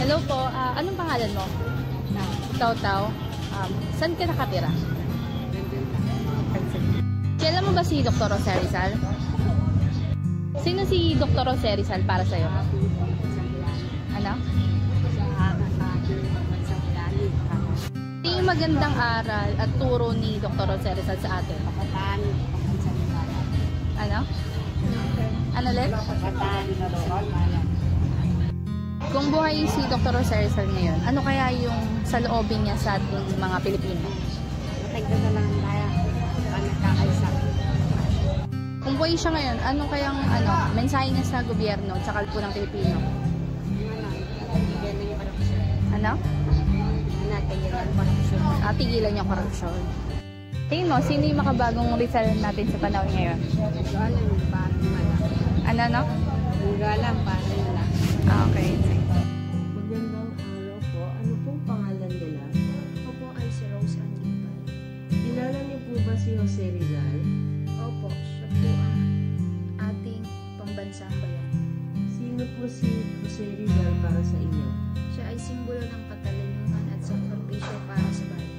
Hello po, anong pangalan mo? Tao-Tao. Saan ka nakatira? Kailan mo ba si Dr. Jose Rizal? Sino si Dr. Jose Rizal para sa'yo? Ano? Ano yung magandang aral at turo ni Dr. Jose Rizal sa atin? Ano? Ano ulit? Kung buhay si Dr. Jose Rizal ngayon, ano kaya yung saloobin niya sa ating mga Pilipino? Kung buhay siya ngayon, ano kayang mensahe niya sa gobyerno at sa kalpo ng Pilipino? Ano? Tigilan yung korupsyon. Tingin mo, sino yung makabagong Rizal natin sa panahon ngayon? Ano, no? Okay. Magandang araw po. Ano pong pangalan nila? Ako po ay si Rose Andipal. Kilala niyo po ba si Jose Rizal? Opo, siya po ang ating pambansang bayan. Sino po si Jose Rizal para sa inyo? Siya ay simbolo ng katalino at sakripisyo para sa bayan.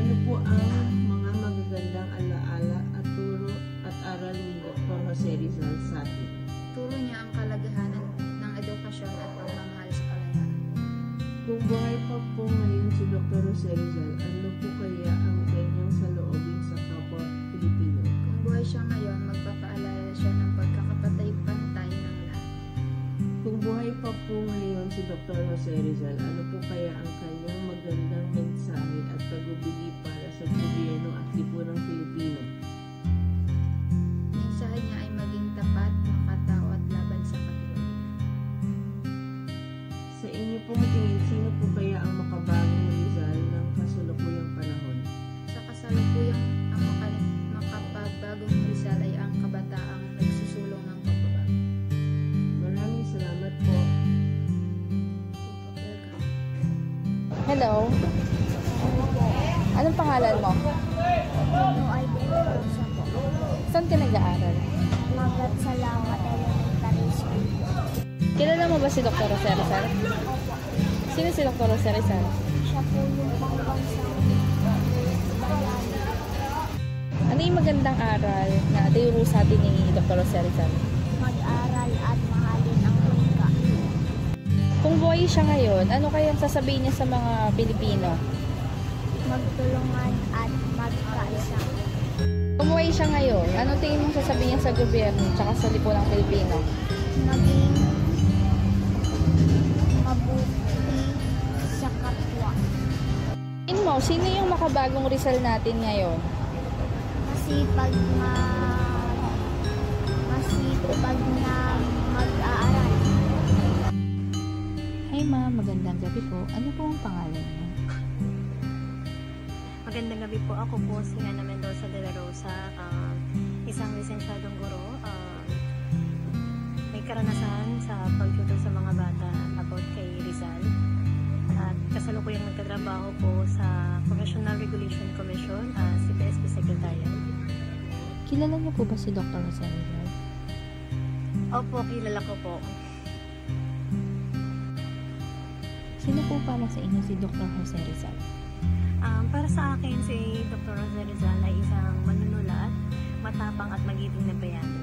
Ano po ang mga magagandang alaala at turo at aral ni Dr. Jose Rizal sa atin? Turo niya ang kalagahanan ng edukasyon at pagmamahal sa kalayaan. Kung buhay pa po ngayon si Dr. Jose Rizal, ano po kaya ang kanyang saloobin sa kapwa Pilipino? Kung buhay siya ngayon, magpapaalala siya ng pagkakapatay-pantay ng lahat. Kung buhay pa po ngayon si Dr. Jose Rizal, ano po kaya ang kanyang magandang mensahe at pagubili para sa gobyerno at lipunang Pilipino? Mensahe niya ay maging tapat, makatao at laban sa katiwalian. Sa inyo pong tingin, sino po kaya ang makabagong Rizal ng kasalukuyang panahon? Sa kasalukuyang ang makapagbagong Rizal ay ang kabataang nagsusulong ng pagbabago. Maraming salamat po. Welcome. Hello. Anong pangalan mo? Ano ay Rosa po. Saan ka nag-aaral? Magat Salamat Elementary School. Kilala mo ba si Dr. Jose Rizal? Sino si Dr. Jose Rizal? Siya po yung pangbansang bayan. Ano yung magandang aral na turo sa atin ni Dr. Jose Rizal? Mag-aral at mahalin ang wika. Kung buhay siya ngayon, ano kayang sasabihin niya sa mga Pilipino? Magtulungan at magkaisa. Kung buhay siya ngayon, ano tingin mong sasabihin niya sa gobyerno at sa lipunang Pilipino? Maging mabuti sa kapwa. Tingin mo, sino yung makabagong Rizal natin ngayon? Masipag na mag-aaral. Hi ma'am, magandang gabi po. Ano po ang pangalan mo? Magandang gabi po. Ako po si Ana Mendoza de la Rosa, isang lisensyadong guro. May karanasan sa pagtuturo sa mga bata about kay Rizal. At kasalukuyang nagtatrabaho po sa Professional Regulation Commission, si PSP Secretariat. Kilala niyo po ba si Dr. Jose Rizal? Opo, kilala ko po. Sino po para sa inyo si Dr. Jose Rizal? Para sa akin, si Dr. Jose Rizal ay isang manunulat, matapang at magiting na bayani.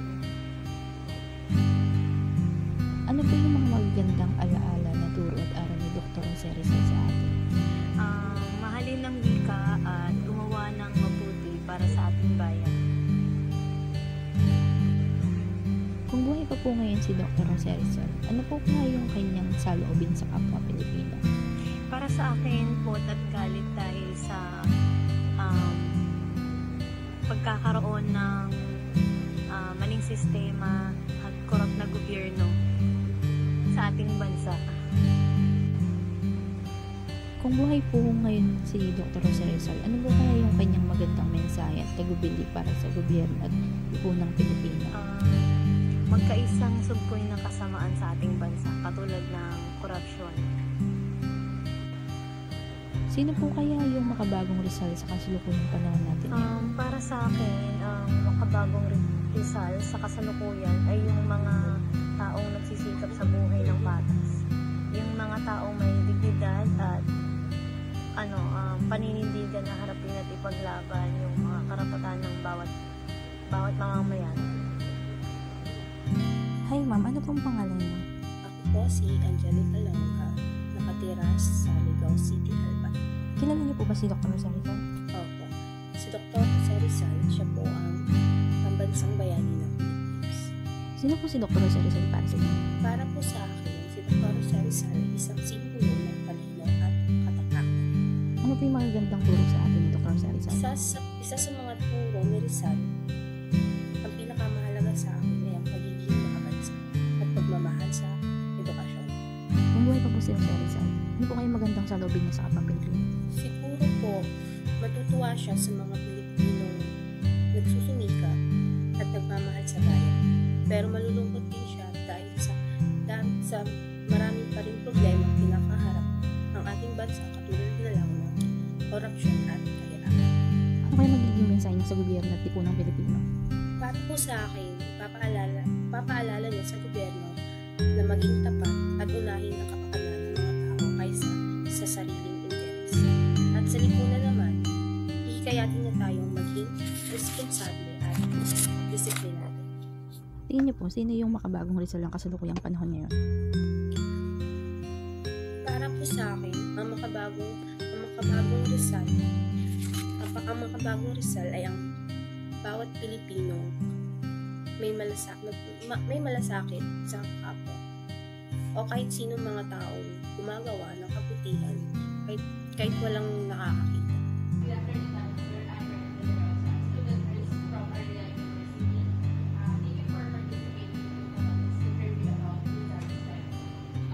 Ano po yung mga magagandang alaala na turo at aral ni Dr. Jose Rizal sa atin? Mahalin ng wika at gumawa ng mabuti para sa ating bayan. Kung buhay pa po ngayon si Dr. Jose Rizal, ano po nga yung kanyang saloobin sa kapwa Pilipino? Para sa akin, pot at galit dahil sa pagkakaroon ng maling sistema at korap na gobyerno sa ating bansa. Kung buhay po ngayon si Dr. Jose Rizal, ano po kaya yung kanyang magandang mensahe at tagubili para sa gobyerno at lipunang Pilipino? Magkaisang sugkoy ng kasamaan sa ating bansa, katulad ng korupsyon. Sino po kaya yung makabagong Rizal sa kasalukuyang panahon natin ngayon? Para sa akin, ang makabagong Rizal sa kasalukuyan ay yung mga taong nagsisikap sa buhay ng patas. yung mga taong may dignidad at paninindigan na harapin at ipaglaban yung mga karapatan ng bawat mamamayan. Hi ma'am, ano pong pangalan mo? Ako po si Angelica Langka, nakatira sa Ligao City, Alban. Kilala niyo po ba si Dr. Rosario? Opo. Si Dr. Jose Rizal, siya po ang pambansang bayani ng Philippines. Sino po si Dr. Rosario para sa inyo? Para po sa akin, si Dr. Jose Rizal ay isang simbolo ng talino at katatakan. Ano po yung magagandang turo sa atin ni Dr. Rosario? Isa sa mga turo ni Rizal, ang pinakamahalaga sa akin ay ang pagiging makabansa at pagmamahal sa edukasyon. Kung buhay pa po si Dr. Rizal, ano po kayong magandang salubin niya sa kapwa Pilipino? Siguro po, matutuwa siya sa mga Pilipinong nagsusumikap at nagmamahal sa bayan. Pero malulungkot din siya dahil sa maraming pa rin problema pinakaharap ang ating bansa, katulad na lang ng korupsyon at kahirapan. Ano kayong magiging mensahe niya sa gobyerno at lipunang Pilipino? Para po sa akin, papaalala niya sa gobyerno na maging tapat at unahin ang kapakanan ng mga tao kaysa sa sariling interes. At sa lipunan naman, hihikayatin niya tayong maging responsable at disiplinado. Tingin niyo po, sino yung makabagong Rizal ng kasalukuyang panahon ngayon? Para po sa akin, ang makabagong Rizal ay ang bawat Pilipino may malasakit sa kapwa o kahit sino mga tao gumagawa ng kabutihan kahit walang nakakakita.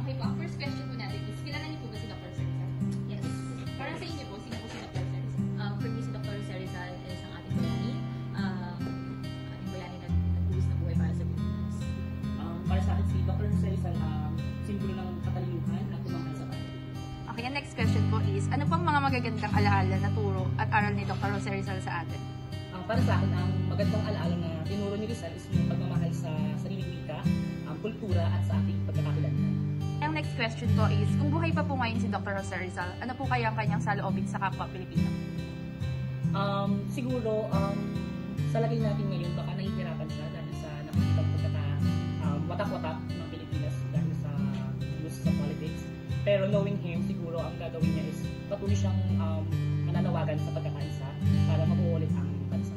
Okay po, ang first question po natin is, kilala niyo po ba si Dr. Rizal? Yes. Para sa inyo po, sino po si Dr. Rizal? For me, si Dr. Rizal ay isang ating bayani na nagbuwis na buhay para sa Pilipinas. Para sa akin, si Dr. Rizal, simbolo ng katalinuhan at tumangkal sa bayan. Okay, ang next question po is, ano pang mga magagandang alaala na turo at aral ni Dr. Jose Rizal sa atin? Para sa akin, ang magandang alaala na tinuro ni Rizal is yung pagmamahal sa sariling wika, kultura at sa ating pagkakakilanlan. Ang next question po is, kung buhay pa po ngayon si Dr. Jose Rizal, ano po kaya ang kanyang saloobin sa kapwa Pilipino? Siguro, sa lagay natin ngayon, baka nahihirapan siya dahil sa nakikita watak-watak ng Pilipinas dahil sa gusto sa politics. Pero knowing him, siguro ang gagawin niya is patuloy siyang mananawagan sa pagkakaisa para mabuulit ang bansa.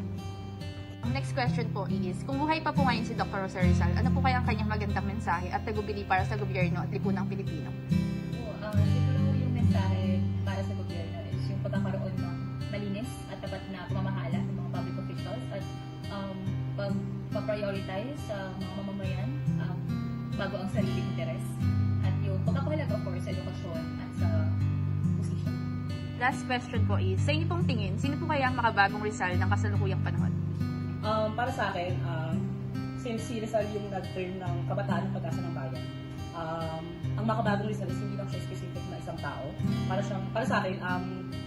Ang next question po is, kung buhay pa po ngayon si Dr. Jose Rizal, ano po kaya ang kanyang magandang mensahe at tagubili para sa gobyerno at lipunang Pilipino? Siguro yung mensahe para sa gobyerno is yung pagkakaroon ng malinis at tapat na pamamahala ng mga public officials at pag-prioritize sa mga mamamayan bago ang sariling interes. At yung pagkakahalaga, of course, sa edukasyon at sa posisyon. Last question po is, sa inyo pong tingin, sino po kaya ang makabagong Rizal ng kasalukuyang panahon? Para sa akin, since si Rizal yung nag-turn ng kabataan ng pag-asa ng bayan, ang makabagong Rizal is hindi lang siya specific na isang tao. Para sa akin,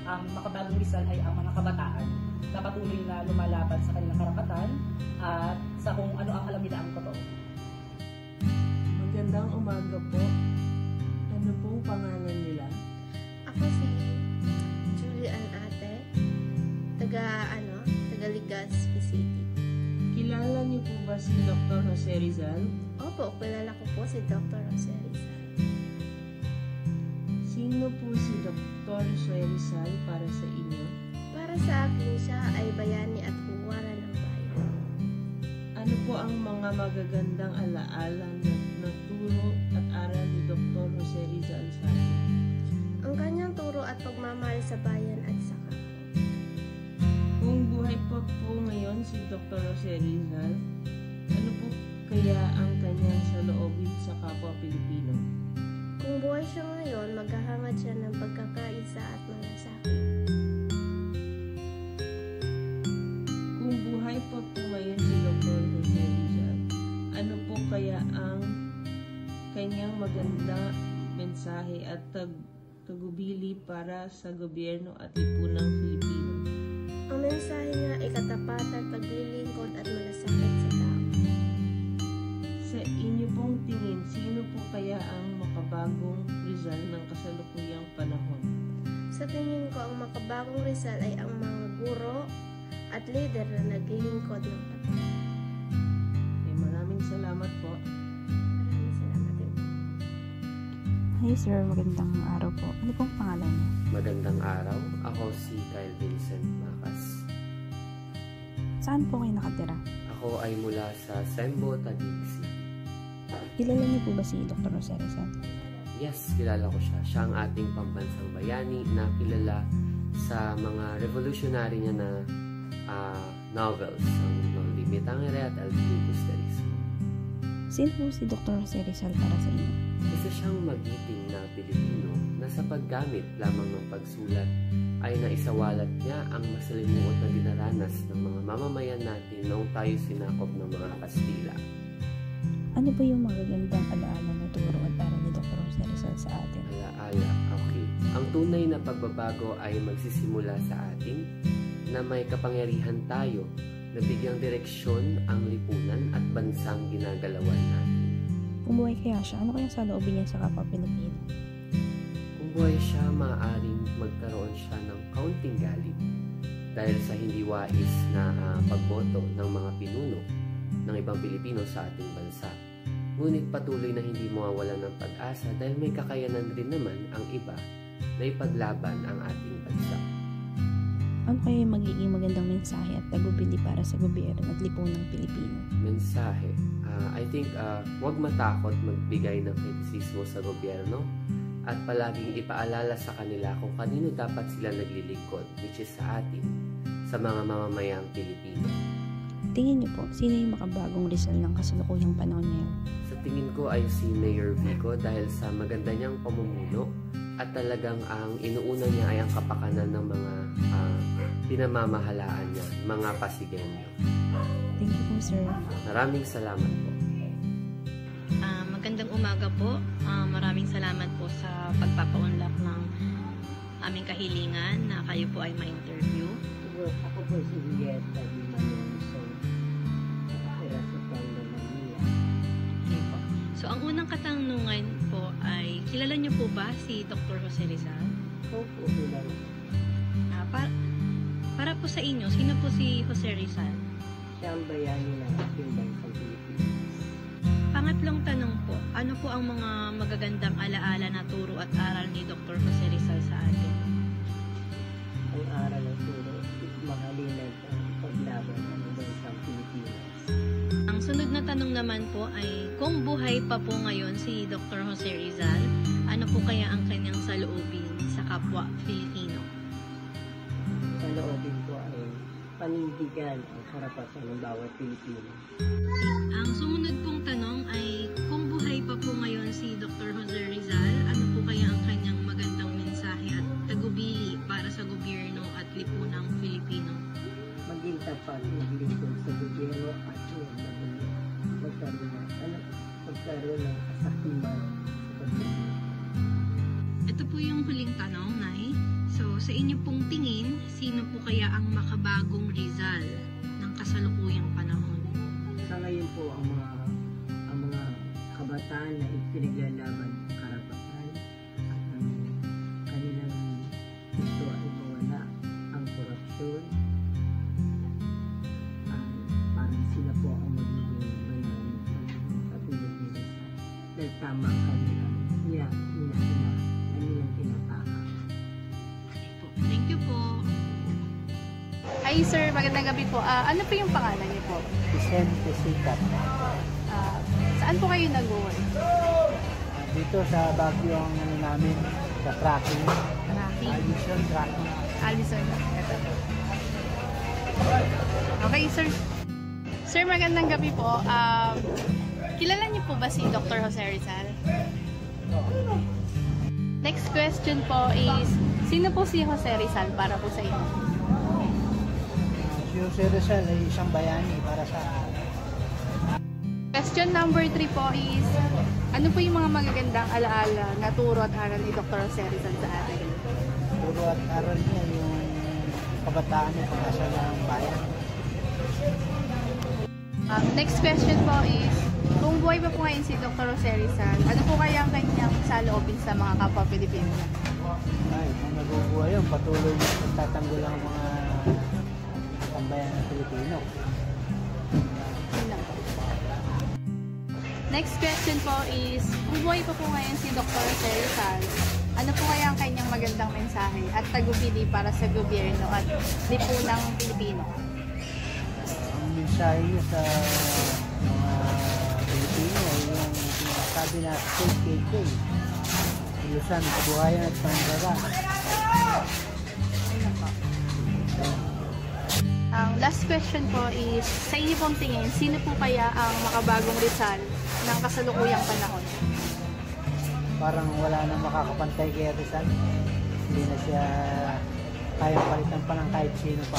ang makabagong Rizal ay ang mga kabataan na patuloy na lumalaban sa kanilang karapatan at sa kung ano ang alam nila ang totoo. Magandang umaga po. Ano pong pangalan nila? Ako si Julian Ate, taga Legazpi City. Kilala niyo po ba si Dr. Jose Rizal? Opo, kilala ko po si Dr. Jose Rizal. Sino po si Dr. Jose Rizal para sa inyo? Para sa akin, siya ay bayani at huwaran ng bayan. Ano po ang mga magagandang alaala na turo at aral ni Dr. Jose Rizal sa atin? Ang kanyang turo at pagmamahal sa bayan at sa kapwa. Kung buhay pa po ngayon si Dr. Jose Rizal, ano po kaya ang kanyang saloobin sa kapwa Pilipino? Kung buhay siya ngayon, maghahangad siya ng pagkakaisa at malasakit. Kung buhay pa po ngayon si Dr. Jose Rizal, ano po kaya ang kanyang maganda mensahe at tagubili para sa gobyerno at lipunang Pilipino? Ang mensahe niya ay katapatan, paglilingkod at malasakit sa tao. Sa inyo pong tingin, sino po kaya ang makabagong makabagong Rizal ng kasalukuyang panahon? Sa tingin ko, ang makabagong Rizal ay ang mga guro at leader na naglilingkod ng patuloy. Maraming salamat po. Maraming salamat din. Hi sir, magandang araw po. Ano pong pangalan niyo? Magandang araw. Ako si Kyle Vincent Macas. Saan po kayo nakatira? Ako ay mula sa Sembo, Taguig City. Kilala niyo po ba si Dr. Jose Rizal? Yes, kilala ko siya. Siya ang ating pambansang bayani na kilala sa mga revolutionary niya na novels, ang Noli Me Tangere at El Filibusterismo. Sino po si Dr. Jose Rizal para sa inyo? Isa siyang magiting na Pilipino na sa paggamit lamang ng pagsulat ay naisawalat niya ang masalimuot na dinaranas ng mga mamamayan natin noong tayo sinakop ng mga Kastila. Ano ba yung magagandang alaala na turo at aral ni Dr. Jose Rizal sa atin? Alaala, okay. Ang tunay na pagbabago ay magsisimula sa atin na may kapangyarihan tayo na bigyang direksyon ang lipunan at bansang ginagalawan natin. Kung buhay kaya siya, ano kayang saloobin niya sa kapwa Pilipino? Kung buhay siya, maaaring magkaroon siya ng kaunting galit dahil sa hindi wais na pagboto ng mga pinuno ng ibang Pilipino sa ating bansa. Ngunit patuloy na hindi mawawalan ng pag-asa dahil may kakayanan rin naman ang iba na ipaglaban ang ating bansa. Ano kaya yung magiging magandang mensahe at tagubilin para sa gobyerno at lipunang Pilipino? Mensahe. I think huwag matakot magbigay ng kritisismo sa gobyerno at palaging ipaalala sa kanila kung kanino dapat sila naglilingkod, which is sa atin, sa mga mamamayang Pilipino. Tingin niyo po, sino yung makabagong Rizal ng kasalukuyang panahon ngayon? Sa tingin ko ay si Mayor Vico dahil sa maganda niyang pamumuno at talagang ang inuuna niya ay ang kapakanan ng mga pinamamahalaan niya, mga Pasigenyo. Thank you po, sir. Maraming salamat po. Magandang umaga po. Maraming salamat po sa pagpapaunlak ng aming kahilingan na kayo po ay ma-interview. Ako po si Julieta Di Manonso. Nakatira sa Tondo, Manila. Okay po. So, ang unang katanungan po ay, kilala niyo po ba si Dr. Jose Rizal? Opo, kilala. Para po sa inyo, sino po si Jose Rizal? Siya ang bayani ng ating bansang Pilipinas. Pangatlong tanong po, ano po ang mga magagandang alaala na turo at aral ni Dr. Jose Rizal sa atin? Ang aral ng turo, mahalin ang paglaban ng bansang Pilipinas. Ang sunod na tanong naman po ay, kung buhay pa po ngayon si Dr. Jose Rizal, ano po kaya ang kanyang saloobin sa kapwa Filipino? Saloobin ko ay panindigan ang karapatan ng bawat Pilipino. Ang sumunod pong tanong ay, kung buhay pa po ngayon si Dr. Jose Rizal, ano po kaya ang kanyang magandang mensahe at tagubili para sa gobyerno at lipunang Filipino? Maging tapat, maglingkod sa gobyerno at magkaroon ng kasakiman sa gobyerno. Ito po yung huling tanong, Nay. So, sa inyo pong tingin, sino po kaya ang makabagong Rizal ng kasalukuyang panahon? Sa ngayon po, ang mga kabataan na ipinaglalaban ang karapatan at ang kanilang gusto ay mawala ang korupsyon. Parang sila po ang magiging bayani sa Pilipinas dahil tama ang kanilang tinataka. Thank you po. Hi sir, magandang gabi po. Ano po yung pangalan niyo po? Vicente Sikat. Saan po kayo nag-work? Dito sa Baguio ang namin, sa tracking. Tracking? Alison Tracking. Alison. Ito po. Okay sir. Sir, magandang gabi po. Kilala niyo po ba si Dr. Jose Rizal? Next question po is, sino po si Jose Rizal para po sa inyo? Si Jose Rizal ay isang bayani para sa Question number 3 po is, ano po yung mga magagandang alaala na turo at aral ni Dr. Jose Rizal sa atin? turo at aral niya yung kabataan ng pag-asa ng bayan. Next question po is, Kung buhay pa po ngayon si Dr. Jose Rizal, ano po kaya ang kanyang saloobin sa mga kapwa Pilipino? Ay, kung nabubuhay yun, patuloy na pagtatanggol ang mga tambayan ng Pilipino. Yun lang po. Next question po is, kung buhay pa po ngayon si Dr. Jose Rizal, ano po kaya ang kanyang magandang mensahe at tagumpili para sa gobyerno at lipunang Pilipino? Ang mensahe niya sa mga Pilipino ay yung sinasabi na KKK, ilusan, kabuhayan at panangalan. Ang last question po is, sa inyo pong tingin, sino po kaya ang makabagong Rizal ng kasalukuyang panahon? Parang wala nang makakapantay kay Rizal. Hindi na siya kayang palitan pa ng kahit sino pa.